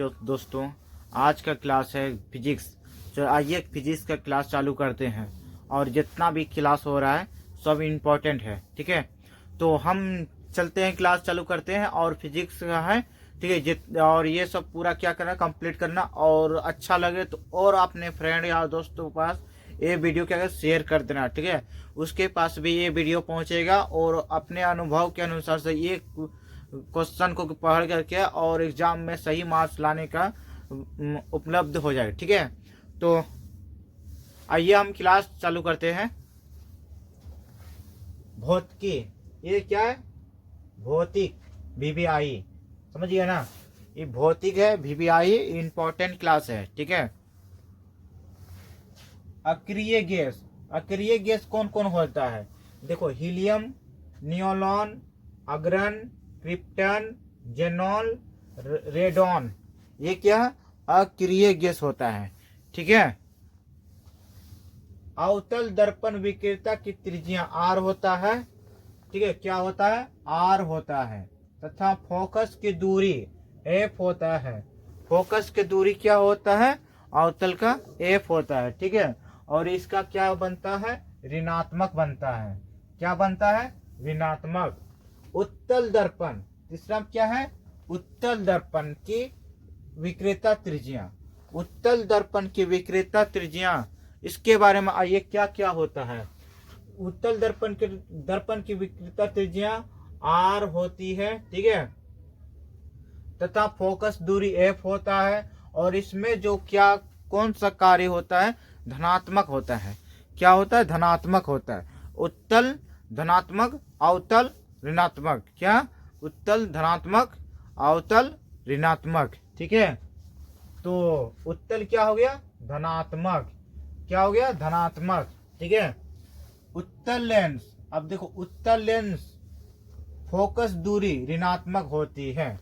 जो दोस्तों, आज का क्लास है फिजिक्स। तो आइए फिजिक्स का क्लास चालू करते हैं। और जितना भी क्लास हो रहा है सब इम्पोर्टेंट है, ठीक है। तो हम चलते हैं, क्लास चालू करते हैं। और फिजिक्स का है, ठीक है। और ये सब पूरा क्या करना, कंप्लीट करना। और अच्छा लगे तो और अपने फ्रेंड या दोस्तों के पास ये वीडियो क्या शेयर कर देना, ठीक है। उसके पास भी ये वीडियो पहुंचेगा और अपने अनुभव के अनुसार से ये क्वेश्चन को पढ़ करके और एग्जाम में सही मार्क्स लाने का उपलब्ध हो जाएगा, ठीक है। तो आइए हम क्लास चालू करते हैं। भौतिकी, ये क्या है? भौतिक, VVI, समझिए ना। ये भौतिक है, VVI इंपॉर्टेंट क्लास है, ठीक है। अक्रिय गैस, अक्रिय गैस कौन कौन होता है? देखो, हीलियम, नियोलॉन, अग्रन, क्रिप्टन, जेनॉल, रेडॉन, ये क्या अक्रिय गैस होता है, ठीक है। अवतल दर्पण विक्रेता की त्रिज्या R होता है, ठीक है। क्या होता है? R होता है। तथा फोकस की दूरी F होता है। फोकस की दूरी क्या होता है? अवतल का F होता है, ठीक है। और इसका क्या बनता है? ऋणात्मक बनता है। क्या बनता है? ऋणात्मक। उत्तल दर्पण, तीसरा क्या है? उत्तल दर्पण की विक्रेता त्रिज्या। उत्तल दर्पण की विक्रेता त्रिज्या, इसके बारे में आइए क्या क्या होता है। उत्तल दर्पण की विक्रेता त्रिज्या R होती है, ठीक है। तथा फोकस दूरी F होता है। और इसमें जो क्या कौन सा कार्य होता है? धनात्मक होता है। क्या होता है? धनात्मक होता है। उत्तल धनात्मक, अवतल ऋणात्मक। क्या? उत्तल धनात्मक, अवतल ऋणात्मक, ठीक है। तो उत्तल क्या हो गया? धनात्मक। क्या हो गया? धनात्मक, ठीक है। उत्तल लेंस, अब देखो, उत्तल लेंस फोकस दूरी ऋणात्मक होती है।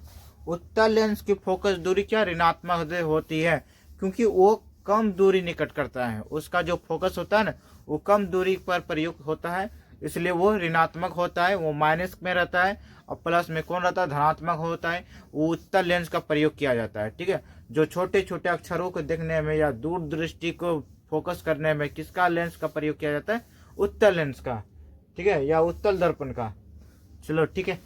उत्तल लेंस की फोकस दूरी क्या ऋणात्मक होती है? क्योंकि वो कम दूरी निकट करता है। उसका जो फोकस होता है ना, वो कम दूरी पर प्रयुक्त होता है, इसलिए वो ऋणात्मक होता है। वो माइनस में रहता है और प्लस में कौन रहता है? धनात्मक होता है। वो उत्तल लेंस का प्रयोग किया जाता है, ठीक है। जो छोटे छोटे अक्षरों को देखने में या दूर दृष्टि को फोकस करने में किसका लेंस का प्रयोग किया जाता है? उत्तल लेंस का, ठीक है, या उत्तल दर्पण का। चलो, ठीक है।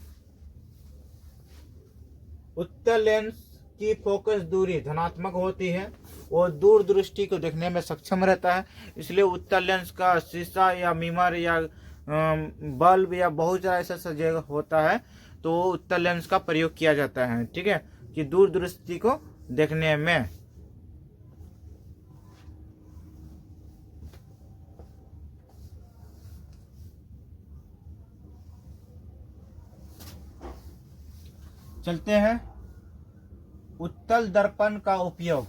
उत्तल लेंस की फोकस दूरी धनात्मक होती है। वो दूर दृष्टि को देखने में सक्षम रहता है, इसलिए उत्तल लेंस का शीशा या मिरर या बल्ब या बहुत सारा ऐसा जगह होता है, तो उत्तल लेंस का प्रयोग किया जाता है, ठीक है, कि दूर दृष्टि को देखने में। चलते हैं। उत्तल दर्पण का उपयोग।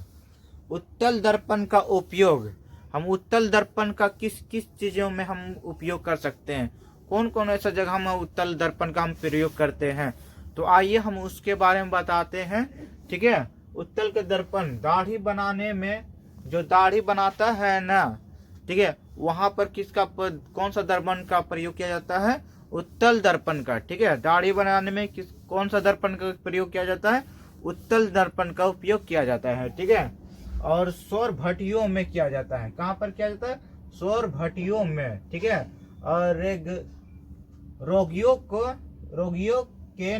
उत्तल दर्पण का उपयोग, हम उत्तल दर्पण का किस किस चीजों में हम उपयोग कर सकते हैं? कौन कौन ऐसा जगह हम उत्तल दर्पण का हम प्रयोग करते हैं? तो आइए हम उसके बारे में बताते हैं, ठीक है। उत्तल के दर्पण, दाढ़ी बनाने में जो दाढ़ी बनाता है ना, ठीक है, वहां पर कौन सा दर्पण का प्रयोग किया जाता है? उत्तल दर्पण का, ठीक है। दाढ़ी बनाने में कौन सा दर्पण का प्रयोग किया जाता है? उत्तल दर्पण का उपयोग किया जाता है, ठीक है। और सौर भट्टियों में किया जाता है। कहाँ पर किया जाता है? सौर भट्टियों में, ठीक है। और रोगियों के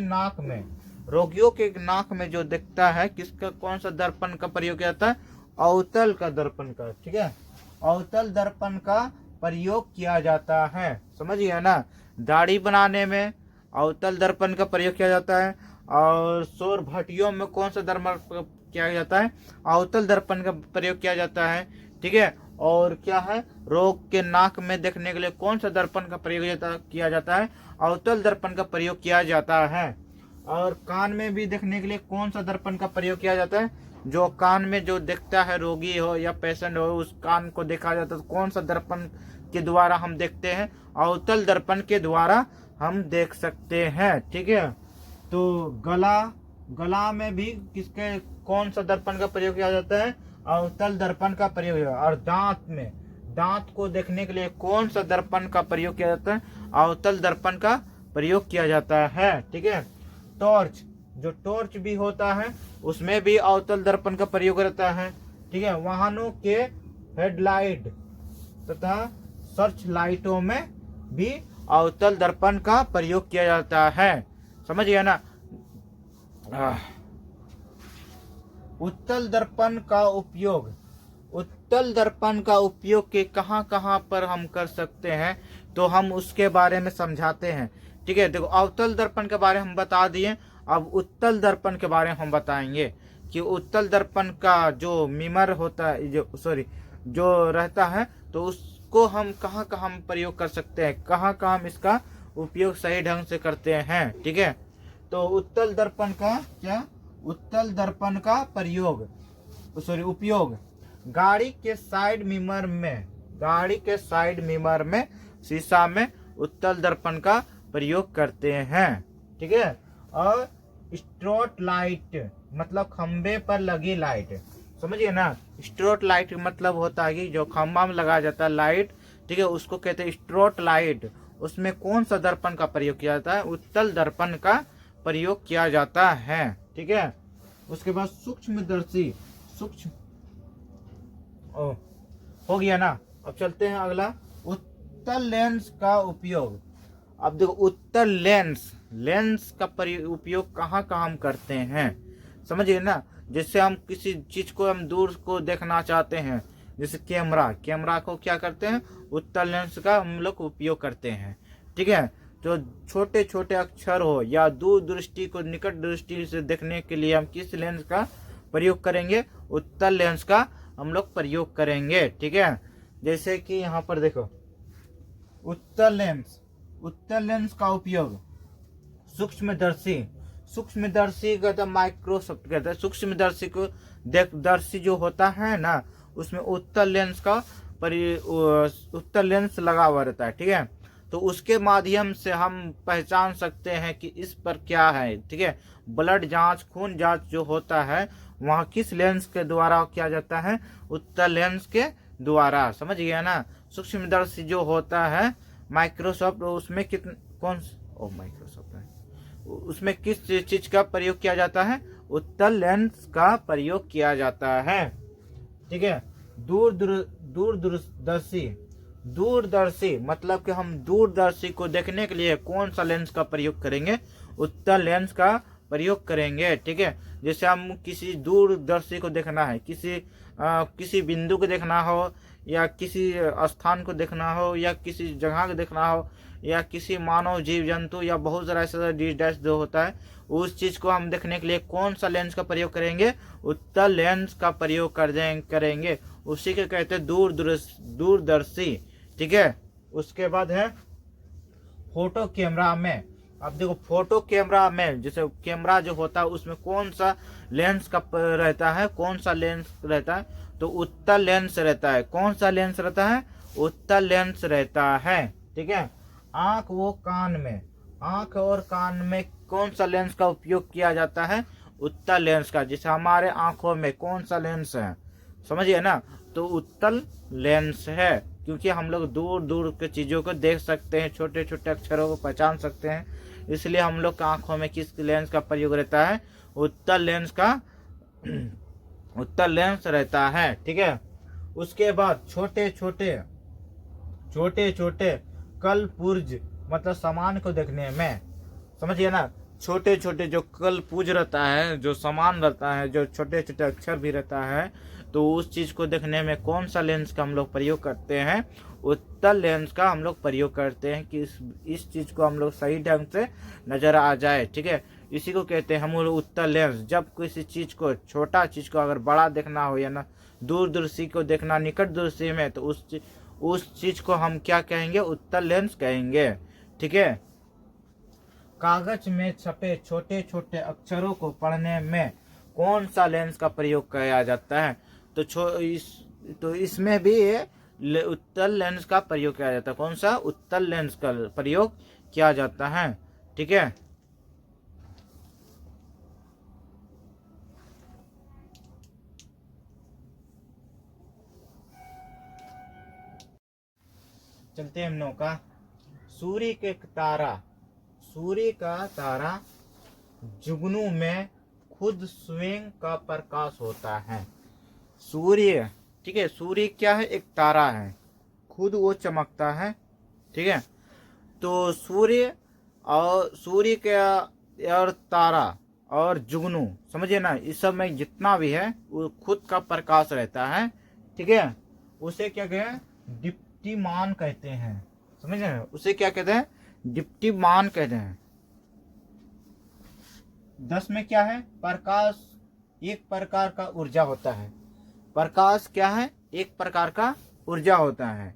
नाक में जो दिखता है, किसका कौन सा दर्पण का प्रयोग किया जाता है? अवतल का दर्पण का, ठीक है। अवतल दर्पण का प्रयोग किया जाता है, समझिए ना। दाढ़ी बनाने में अवतल दर्पण का प्रयोग किया जाता है। और सौर भट्टियों में कौन सा दर्पण किया जाता है? अवतल दर्पण का प्रयोग किया जाता है, ठीक है। और क्या है? रोग के नाक में देखने के लिए कौन सा दर्पण का प्रयोग किया जाता है? अवतल दर्पण का प्रयोग किया जाता है। और कान में भी देखने के लिए कौन सा दर्पण का प्रयोग किया जाता है? जो कान में जो देखता है, रोगी हो या पेशेंट हो, उस कान को देखा जाता है, तो कौन सा दर्पण के द्वारा हम देखते हैं? अवतल दर्पण के द्वारा हम देख सकते हैं, ठीक है। तो गला में भी किसके कौन सा दर्पण का प्रयोग किया जाता है? अवतल दर्पण का प्रयोग है। और दांत को देखने के लिए कौन सा दर्पण का प्रयोग किया जाता है? अवतल दर्पण का प्रयोग किया जाता है, ठीक है। जो टॉर्च भी होता है उसमें भी अवतल दर्पण का प्रयोग रहता है। ठीक है, वाहनों के हेडलाइट तथा सर्च लाइटों में भी अवतल दर्पण का प्रयोग किया जाता है। समझ गया ना। उत्तल दर्पण का उपयोग, उत्तल दर्पण का उपयोग के कहाँ कहाँ पर हम कर सकते हैं, तो हम उसके बारे में समझाते हैं। ठीक है, देखो अवतल दर्पण के बारे में हम बता दिए, अब उत्तल दर्पण के बारे में हम बताएंगे कि उत्तल दर्पण का जो मिरर होता है, जो रहता है, तो उसको हम कहाँ कहाँ हम प्रयोग कर सकते हैं, कहाँ कहाँ हम इसका उपयोग सही ढंग से करते हैं। ठीक है, तो उत्तल दर्पण का क्या, उत्तल दर्पण का उपयोग गाड़ी के साइड मिरर में, गाड़ी के साइड मिरर में शीशा में उत्तल दर्पण का प्रयोग करते हैं। ठीक है, और स्ट्रोट लाइट मतलब खंबे पर लगी लाइट, समझिए ना। स्ट्रोट लाइट मतलब होता है कि जो खंबा में लगाया जाता है लाइट, ठीक है, उसको कहते हैं स्ट्रोट लाइट। उसमें कौन सा दर्पण का प्रयोग किया जाता है, उत्तल दर्पण का प्रयोग किया जाता है। ठीक है, उसके बाद सूक्ष्मदर्शी, सूक्ष्म हो गया ना। अब चलते हैं अगला, उत्तल लेंस का उपयोग। अब देखो उत्तल लेंस का उपयोग कहाँ कहाँ हम करते हैं, समझिए ना। जैसे हम किसी चीज को हम दूर को देखना चाहते हैं, जैसे कैमरा को क्या करते हैं, उत्तल लेंस का हम लोग उपयोग करते हैं। ठीक है, तो छोटे छोटे अक्षर हो या दूर दृष्टि को निकट दृष्टि से देखने के लिए हम किस लेंस का प्रयोग करेंगे, उत्तल लेंस का हम लोग प्रयोग करेंगे। ठीक है, जैसे कि यहाँ पर देखो उत्तल लेंस का उपयोग सूक्ष्मदर्शी का माइक्रोस्कोप कहते हैं। सूक्ष्मदर्शी को दर्शी जो होता है ना, उसमें उत्तल लेंस लगा हुआ रहता है। ठीक है, तो उसके माध्यम से हम पहचान सकते हैं कि इस पर क्या है। ठीक है, ब्लड जांच, खून जांच जो होता है वहाँ किस लेंस के द्वारा किया जाता है, उत्तल लेंस के द्वारा। समझ गया ना। सूक्ष्मदर्शी जो होता है माइक्रोसॉफ्ट, उसमें माइक्रोसॉफ्ट है, उसमें किस चीज का प्रयोग किया जाता है, उत्तल लेंस का प्रयोग किया जाता है। ठीक है, दूरदर्शी मतलब कि हम दूरदर्शी को देखने के लिए कौन सा लेंस का प्रयोग करेंगे, उत्तल लेंस का प्रयोग करेंगे। ठीक है, जैसे हम किसी दूरदर्शी को देखना है, किसी बिंदु को देखना हो, या किसी स्थान को देखना हो, या किसी जगह को देखना हो, या किसी मानव जीव जंतु या बहुत सारा ऐसा डैश जो होता है, उस चीज को हम देखने के लिए कौन सा लेंस का प्रयोग करेंगे, उत्तल लेंस का प्रयोग करेंगे। उसी के कहते हैं दूरदर्शी। ठीक है, उसके बाद है फोटो कैमरा में। अब देखो फोटो कैमरा में जैसे कैमरा जो होता है उसमें कौन सा लेंस का रहता है, कौन सा लेंस रहता है, तो उत्तल लेंस रहता है। कौन सा लेंस रहता है, उत्तल लेंस रहता है। ठीक है, आंख और कान में कौन सा लेंस का उपयोग किया जाता है, उत्तल लेंस का। जैसे हमारे आंखों में कौन सा लेंस है, समझिए ना, तो उत्तल लेंस है, क्योंकि हम लोग दूर दूर के चीजों को देख सकते हैं, छोटे छोटे अक्षरों को पहचान सकते हैं, इसलिए हम लोग का आंखों में किस लेंस का प्रयोग रहता है, उत्तल लेंस का उत्तल लेंस रहता है। ठीक है, उसके बाद छोटे छोटे कलपुर्ज मतलब सामान को देखने में, समझिए ना, छोटे छोटे जो कलपुर्ज रहता है, जो सामान रहता है, जो छोटे छोटे अक्षर भी रहता है, तो उस चीज को देखने में कौन सा लेंस का हम लोग प्रयोग करते हैं, उत्तल लेंस का हम लोग प्रयोग करते हैं कि इस चीज को हम लोग सही ढंग से नजर आ जाए। ठीक है, इसी को कहते हैं हम लोग उत्तल लेंस। जब किसी चीज को, छोटा चीज को अगर बड़ा देखना हो, या ना दूरदर्शी को देखना निकट दृष्टि में, तो उस चीज को हम क्या कहेंगे, उत्तल लेंस कहेंगे। ठीक है, कागज में छपे छोटे छोटे अक्षरों को पढ़ने में कौन सा लेंस का प्रयोग किया जाता है, तो इसमें भी उत्तल लेंस का प्रयोग किया जाता है। कौन सा, उत्तल लेंस का प्रयोग किया जाता है। ठीक है, चलते हैं हम नौका। सूर्य का तारा जुगनू में खुद स्वयं का प्रकाश होता है। सूर्य, ठीक है, सूर्य क्या है, एक तारा है, खुद वो चमकता है, ठीक है। तो सूर्य और सूर्य का और तारा और जुगनू, समझिए ना, इस सब में जितना भी है वो खुद का प्रकाश रहता है, ठीक है। उसे क्या कहते हैं, दीप्तिमान कहते हैं, समझे ना, उसे क्या कहते हैं, दीप्तिमान कहते हैं। 10 में क्या है, प्रकाश एक प्रकार का ऊर्जा होता है। प्रकाश क्या है, एक प्रकार का ऊर्जा होता है,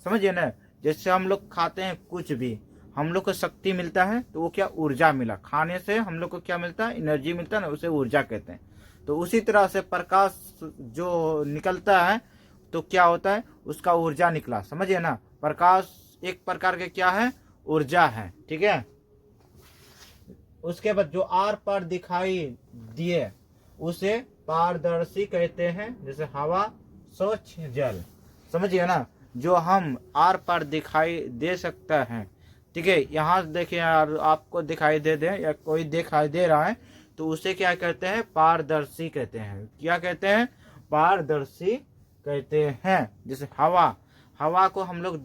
समझिए ना। जैसे हम लोग खाते हैं कुछ भी, हम लोग को शक्ति मिलता है, तो वो क्या, ऊर्जा मिला, खाने से हम लोग को क्या मिलता है, एनर्जी मिलता है ना, उसे ऊर्जा कहते हैं। तो उसी तरह से प्रकाश जो निकलता है तो क्या होता है, उसका ऊर्जा निकला, समझिए ना। प्रकाश एक प्रकार के क्या है, ऊर्जा है, ठीक है। उसके बाद जो आर पार दिखाई दिए उसे पारदर्शी कहते हैं, जैसे हवा, स्वच्छ जल, समझिए ना। जो हम आर पार दिखाई दे सकता है, ठीक है। यहाँ देखिए यार, आपको दिखाई दे दे या कोई दिखाई दे रहा है तो उसे क्या कहते हैं, पारदर्शी कहते हैं। क्या कहते हैं, पारदर्शी कहते हैं। जैसे हवा, हवा को हम लोग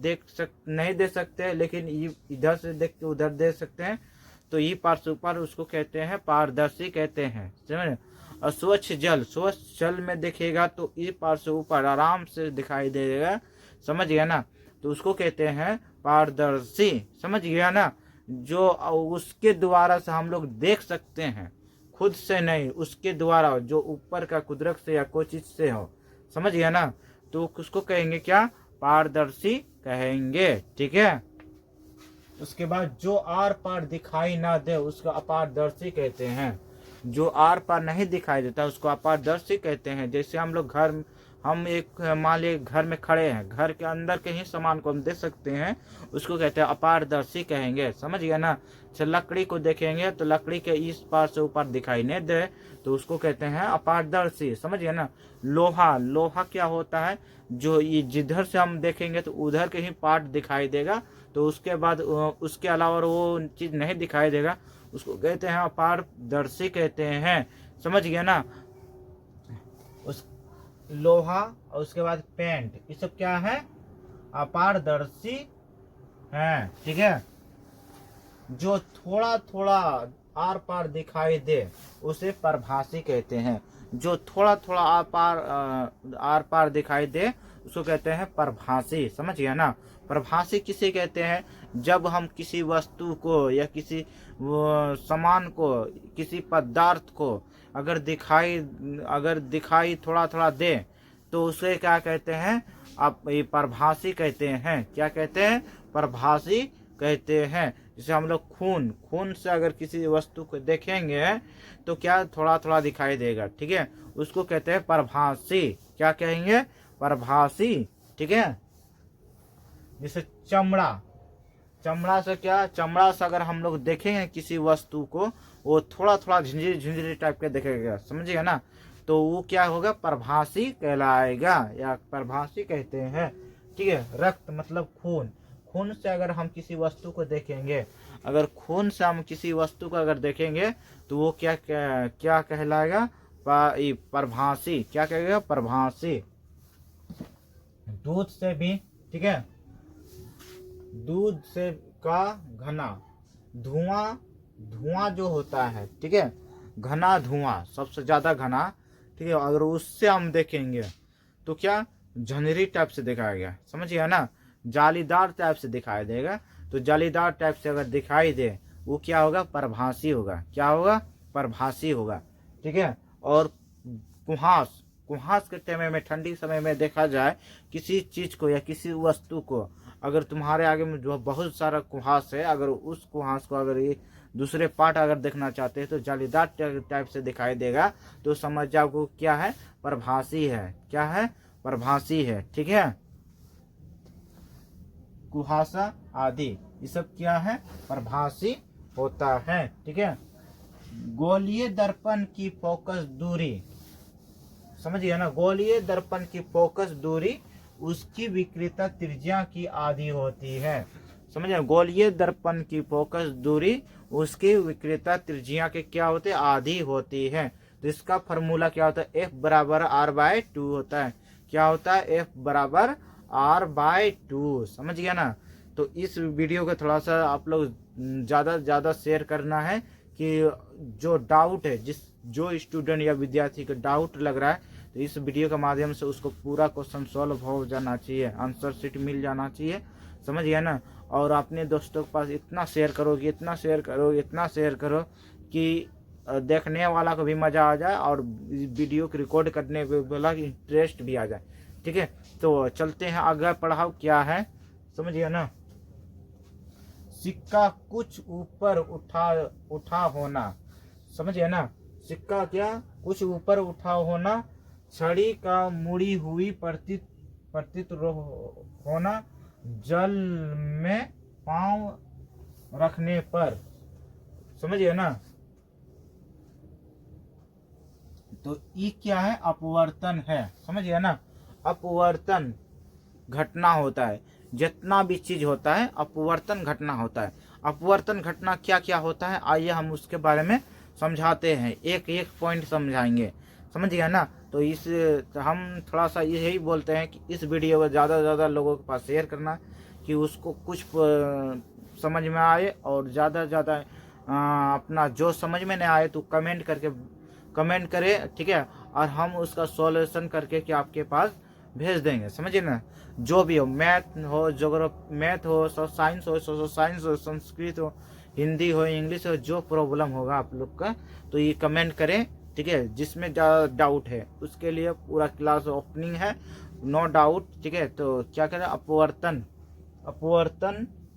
नहीं दे सकते, लेकिन इधर से देख के उधर दे सकते हैं, तो ये पार से ऊपर उसको कहते हैं पारदर्शी कहते हैं, समझ। और स्वच्छ जल, स्वच्छ जल में देखिएगा तो इस पार से ऊपर आराम से दिखाई देगा, समझ गया ना, तो उसको कहते हैं पारदर्शी, समझ गया ना। जो उसके द्वारा से हम लोग देख सकते हैं, खुद से नहीं, उसके द्वारा जो ऊपर का कुदरत से या कोई चीज से हो, समझ गया ना, तो उसको कहेंगे क्या, पारदर्शी कहेंगे, ठीक है। उसके बाद जो आर पार दिखाई ना दे उसको अपारदर्शी कहते हैं। जो आर पार नहीं दिखाई देता उसको अपारदर्शी कहते हैं। जैसे हम लोग हम एक मान लीजिए घर में खड़े हैं, घर के अंदर के ही सामान को हम देख सकते हैं, उसको कहते हैं अपारदर्शी कहेंगे, समझ गया ना। लकड़ी को देखेंगे तो लकड़ी के इस पार से ऊपर दिखाई नहीं दे तो उसको कहते हैं अपारदर्शी, समझ गया ना। लोहा, लोहा क्या होता है, जो ये जिधर से हम देखेंगे तो उधर के ही पार्ट दिखाई देगा, तो उसके बाद उसके अलावा वो चीज नहीं दिखाई देगा, उसको कहते हैं अपारदर्शी कहते हैं, समझ गया ना। उस लोहा और उसके बाद पेंट, ये सब क्या है, अपारदर्शी है, ठीक है। जो थोड़ा थोड़ा आर पार दिखाई दे उसे परभासी कहते हैं। जो थोड़ा थोड़ा आर पार दिखाई दे उसको कहते हैं परभासी, समझ गया ना। परभासी किसे कहते हैं, जब हम किसी वस्तु को या किसी सामान को, किसी पदार्थ को अगर दिखाई थोड़ा थोड़ा दे तो उसे क्या कहते हैं, आप ये परभासी कहते हैं। क्या कहते हैं, परभासी कहते हैं। जैसे हम लोग खून से अगर किसी वस्तु को देखेंगे तो क्या थोड़ा थोड़ा दिखाई देगा, ठीक है, उसको कहते हैं परभासी। क्या कहेंगे, परभासी, ठीक है। जैसे चमड़ा, चमड़ा से क्या, चमड़ा से अगर हम लोग देखेंगे किसी वस्तु को, वो थोड़ा थोड़ा झिंझरी झिंझरी टाइप के दिखेगा, समझिएगा ना, तो वो क्या होगा, परभासी कहलाएगा या परभासी कहते हैं, ठीक है। रक्त मतलब खून, खून से अगर हम किसी वस्तु को देखेंगे, अगर खून से हम किसी वस्तु को अगर देखेंगे तो वो क्या कहलाएगा, परभासी। क्या कहेगा, परभासी। दूध से भी, ठीक है, दूध से का घना धुआं जो होता है, ठीक है, घना धुआं, सबसे ज्यादा घना, ठीक है, अगर उससे हम देखेंगे तो क्या, झंझरी टाइप से दिखाया गया, समझिए ना, जालीदार टाइप से दिखाई देगा। तो जालीदार टाइप से अगर दिखाई दे वो क्या होगा, परभासी होगा। क्या होगा, परभासी होगा, ठीक है। और कुहास के समय में, ठंडी समय में देखा जाए किसी चीज को या किसी वस्तु को, अगर तुम्हारे आगे में जो बहुत सारा कुहास है, अगर उस कुहास को अगर ये दूसरे पार्ट अगर देखना चाहते हैं तो जालीदार टाइप से दिखाई देगा, तो समझ जाओ को क्या है, परभासी है। क्या है, परभासी है, ठीक है। कुहासा आदि ये सब क्या है, परभासी होता है, ठीक है। गोलीय दर्पण की फोकस दूरी, समझिए ना, गोलीय दर्पण की फोकस दूरी उसकी विक्रेता त्रिज्या की आधी होती है, समझे। गोलीय दर्पण की फोकस दूरी उसकी विक्रेता त्रिज्या के क्या होते हैं, आधी होती है। तो इसका फॉर्मूला क्या होता है, F बराबर R/2 होता है। क्या होता है, F बराबर R/2। समझ गया ना। तो इस वीडियो को थोड़ा सा आप लोग ज़्यादा से ज़्यादा शेयर करना है कि जो डाउट है, जो स्टूडेंट या विद्यार्थी को डाउट लग रहा है, तो इस वीडियो के माध्यम से उसको पूरा क्वेश्चन सॉल्व हो जाना चाहिए, आंसर शीट मिल जाना चाहिए। समझ गया ना। और अपने दोस्तों के पास इतना शेयर करोगे, इतना शेयर करो, इतना शेयर करो कि देखने वाला को भी मज़ा आ जाए और वीडियो को रिकॉर्ड करने वाला इंटरेस्ट भी आ जाए। ठीक है, तो चलते हैं आगे। पढ़ाओ क्या है, समझिए ना। सिक्का कुछ ऊपर उठा होना, समझिए ना। सिक्का क्या, कुछ ऊपर उठा होना, छड़ी का मुड़ी हुई प्रतीत होना, जल में पांव रखने पर, समझिए ना। तो ये क्या है, अपवर्तन है, समझिए ना। अपवर्तन घटना होता है, जितना भी चीज होता है अपवर्तन घटना होता है। अपवर्तन घटना क्या क्या होता है, आइए हम उसके बारे में समझाते हैं, एक एक पॉइंट समझाएंगे। समझ गया ना। तो हम थोड़ा सा यही बोलते हैं कि इस वीडियो को ज़्यादा से ज़्यादा लोगों के पास शेयर करना, कि उसको कुछ समझ में आए, और ज़्यादा से ज़्यादा अपना जो समझ में नहीं आए तो कमेंट करें, ठीक है। और हम उसका सॉल्यूशन करके कि आपके पास भेज देंगे। समझिए ना। जो भी हो, मैथ हो, साइंस हो, सोशल साइंस हो, संस्कृत हो, हिंदी हो, इंग्लिश हो, जो प्रॉब्लम होगा आप लोग का, तो ये कमेंट करें, ठीक है। जिसमें ज़्यादा डाउट है उसके लिए पूरा क्लास ओपनिंग है, नो डाउट, ठीक है। तो क्या करें, अपवर्तन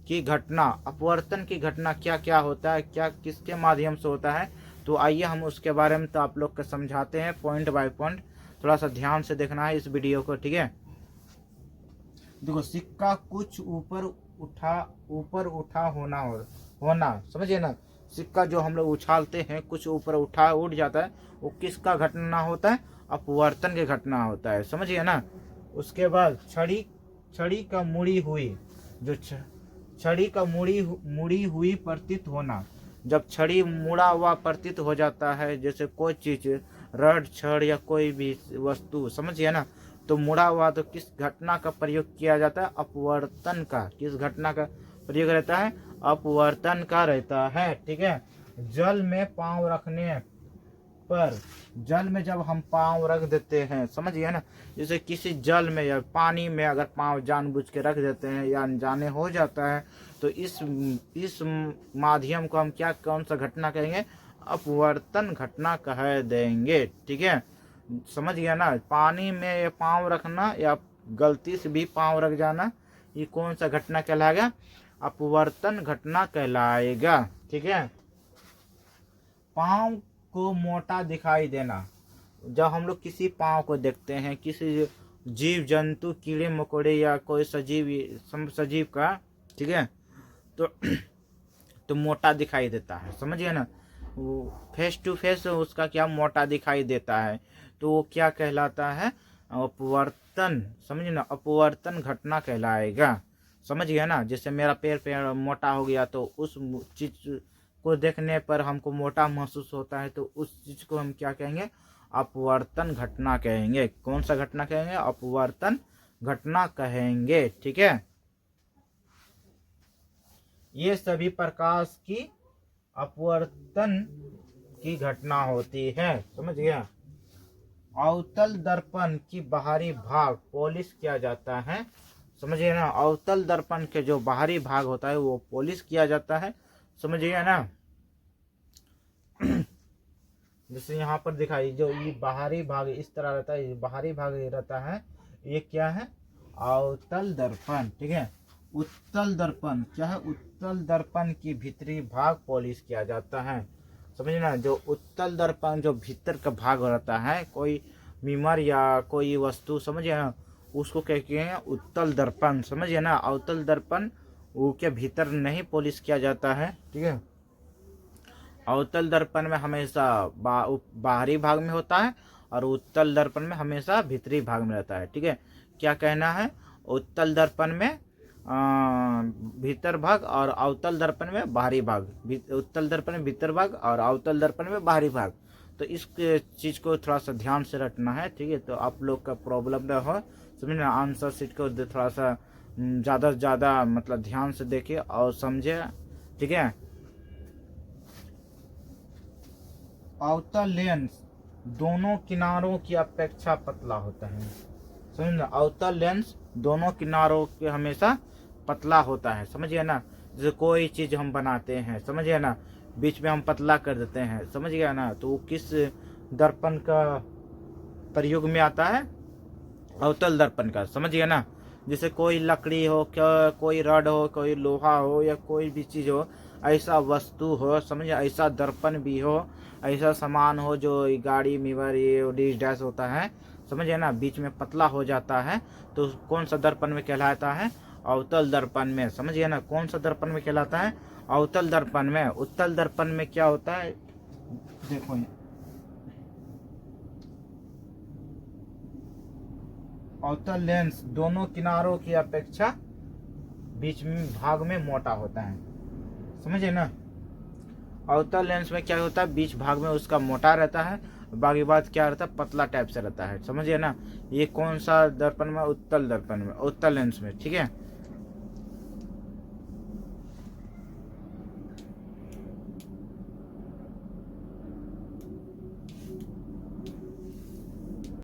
की घटना क्या क्या होता है, क्या किसके माध्यम से होता है, तो आइए हम उसके बारे में तो आप लोग को समझाते हैं पॉइंट बाय पॉइंट। थोड़ा सा ध्यान से देखना है इस वीडियो को, ठीक है। देखो, सिक्का कुछ ऊपर उठा होना, समझिए ना। सिक्का जो हम लोग उछालते हैं, कुछ ऊपर उठ जाता है, वो किसका घटना होता है, अपवर्तन की घटना होता है। समझिए ना। उसके बाद छड़ी का मुड़ी हुई, छड़ी का मुड़ी हुई प्रतीत होना, जब छड़ी मुड़ा हुआ प्रतीत हो जाता है, जैसे कोई चीज, रड, छड़ या कोई भी वस्तु, समझिए ना, तो मुड़ा हुआ, तो किस घटना का प्रयोग किया जाता है, अपवर्तन का। किस घटना का प्रयोग रहता है, अपवर्तन का रहता है, ठीक है। जल में पांव रखने पर, जल में जब हम पांव रख देते हैं, समझिए ना, जैसे किसी जल में या पानी में अगर पांव जानबूझ के रख देते हैं या अनजाने हो जाता है, तो इस माध्यम को हम क्या, कौन सा घटना कहेंगे, अपवर्तन घटना कह देंगे, ठीक है। समझ गया ना। पानी में ये पांव रखना या गलती से भी पांव रख जाना, ये कौन सा घटना कहलाएगा, अपवर्तन घटना कहलाएगा, ठीक है। पांव को मोटा दिखाई देना, जब हम लोग किसी पांव को देखते हैं, किसी जीव जंतु, कीड़े मकोड़े या कोई सजीव का, ठीक है, तो मोटा दिखाई देता है, समझिए ना। वो फेस टू फेस उसका क्या मोटा दिखाई देता है, तो वो क्या कहलाता है, अपवर्तन, समझिए ना, अपवर्तन घटना कहलाएगा। समझ गया ना। जैसे मेरा पैर मोटा हो गया, तो उस चीज को देखने पर हमको मोटा महसूस होता है, तो उस चीज को हम क्या कहेंगे, अपवर्तन घटना कहेंगे। कौन सा घटना कहेंगे, अपवर्तन घटना कहेंगे, ठीक है। ये सभी प्रकाश की अपवर्तन की घटना होती है, समझ गया। अवतल दर्पण की बाहरी भाग पॉलिश किया जाता है, समझिए ना। अवतल दर्पण के जो बाहरी भाग होता है वो पॉलिश किया जाता है, समझिए ना। जैसे यहाँ पर दिखाई, जो ये बाहरी भाग इस तरह रहता है, ये बाहरी भाग रहता है, ये क्या है, अवतल दर्पण, ठीक है। उत्तल दर्पण क्या है, उत्तल दर्पण की भीतरी भाग पॉलिश किया जाता है, समझिए ना। जो उत्तल दर्पण जो भीतर का भाग रहता है, कोई मिमर या कोई वस्तु, समझिए ना, उसको कहते हैं उत्तल दर्पण, समझिए ना। अवतल दर्पण वो के भीतर नहीं पॉलिश किया जाता है, ठीक है। अवतल दर्पण में हमेशा बाहरी भाग में होता है, और उत्तल दर्पण में हमेशा भीतरी भाग में रहता है, ठीक है। क्या कहना है, उत्तल दर्पण में भीतर भाग और अवतल दर्पण में बाहरी भाग, उत्तल दर्पण में भीतर भाग और अवतल दर्पण में बाहरी भाग। तो इस चीज़ को थोड़ा सा ध्यान से रखना है, ठीक है। तो आप लोग का प्रॉब्लम ना हो, समझ ना, आंसर शीट को थोड़ा सा ज़्यादा से ज़्यादा मतलब ध्यान से देखिए और समझे, ठीक है। अवतल लेंस दोनों किनारों की अपेक्षा पतला होता है, समझ ना। अवतल लेंस दोनों किनारों के हमेशा पतला होता है, समझिए ना। जैसे कोई चीज़ हम बनाते हैं, समझिए ना, बीच में हम पतला कर देते हैं, समझ गया ना, तो वो किस दर्पण का प्रयोग में आता है? अवतल दर्पण का, समझ गया ना। जैसे कोई लकड़ी हो, क्या कोई रड हो, कोई लोहा हो, या कोई भी चीज़ हो, ऐसा वस्तु हो, समझिए, ऐसा दर्पण भी हो, ऐसा सामान हो जो गाड़ी मिवर ये डिश डैश होता है, समझिए ना, बीच में पतला हो जाता है, तो कौन सा दर्पण में कहलाता है? अवतल दर्पण में, समझिए ना। कौन सा दर्पण में कहलाता है? अवतल दर्पण में। उत्तल दर्पण में क्या होता है? देखो, अवतल लेंस दोनों किनारों की अपेक्षा बीच में भाग में मोटा होता है, समझे ना। अवतल लेंस में क्या होता है? बीच भाग में उसका मोटा रहता है, बाकी बात क्या रहता है? पतला टाइप से रहता है, समझिए ना। ये कौन सा दर्पण में? उत्तल दर्पण में, उत्तल लेंस में, ठीक है।